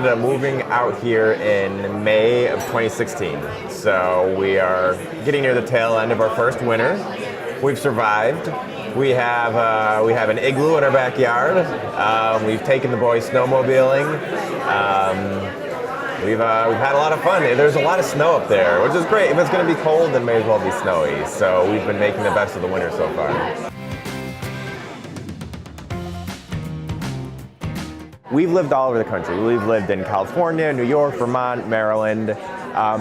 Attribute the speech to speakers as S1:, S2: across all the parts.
S1: ended up moving out here in May of 2016. So we are getting near the tail end of our first winter. We've survived. We have an igloo in our backyard. We've taken the boys snowmobiling. We've had a lot of fun. There's a lot of snow up there, which is great. If it's going to be cold, then may as well be snowy. So we've been making the best of the winter so far. We've lived all over the country. We've lived in California, New York, Vermont, Maryland,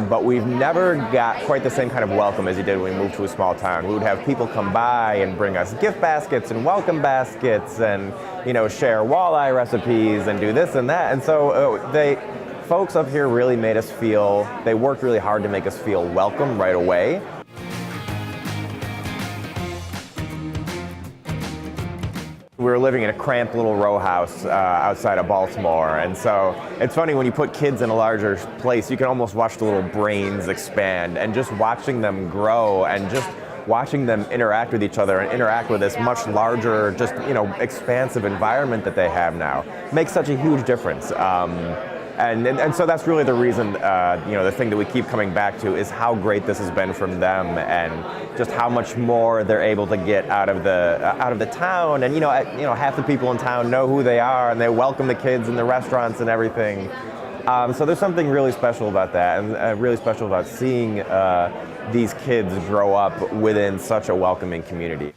S1: but we've never got quite the same kind of welcome as you did when we moved to a small town. We would have people come by and bring us gift baskets and welcome baskets and, share walleye recipes and do this and that. And so folks up here really made us feel, they worked really hard to make us feel welcome right away. We were living in a cramped little row house outside of Baltimore, and so it's funny when you put kids in a larger place, you can almost watch the little brains expand, and just watching them grow and just watching them interact with each other and interact with this much larger, just expansive environment that they have now makes such a huge difference. And so that's really the reason, the thing that we keep coming back to is how great this has been from them, and just how much more they're able to get out of the town. And half the people in town know who they are, and they welcome the kids in the restaurants and everything. So there's something really special about that, and really special about seeing these kids grow up within such a welcoming community.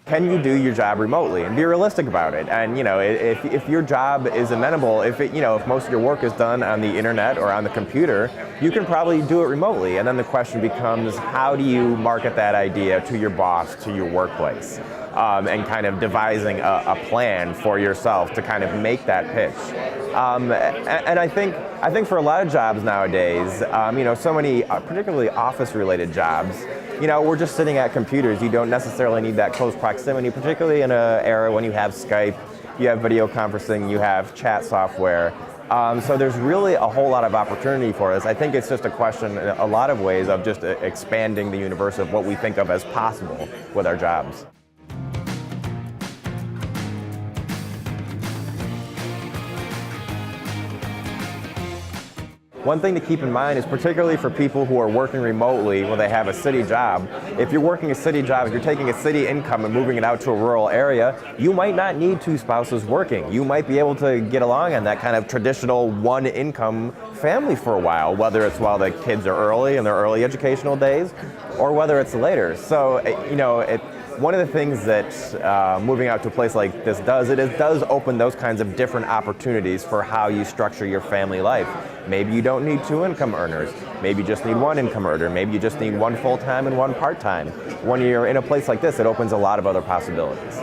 S1: Can you do your job remotely and be realistic about it? And if your job is amenable, if most of your work is done on the internet or on the computer, you can probably do it remotely. And then the question becomes, how do you market that idea to your boss, to your workplace, and kind of devising a plan for yourself to kind of make that pitch. And I think for a lot of jobs nowadays, so many particularly office-related jobs, we're just sitting at computers. You don't necessarily need that close proximity, particularly in an era when you have Skype, you have video conferencing, you have chat software. So there's really a whole lot of opportunity for us. I think it's just a question, in a lot of ways, of just expanding the universe of what we think of as possible with our jobs. One thing to keep in mind is, particularly for people who are working remotely when they have a city job, if you're working a city job, if you're taking a city income and moving it out to a rural area, you might not need two spouses working. You might be able to get along on that kind of traditional one income family for a while, whether it's while the kids are early in their early educational days or whether it's later. So, one of the things that moving out to a place like this does, it does open those kinds of different opportunities for how you structure your family life. Maybe you don't need two income earners. Maybe you just need one income earner. Maybe you just need one full-time and one part-time. When you're in a place like this, it opens a lot of other possibilities.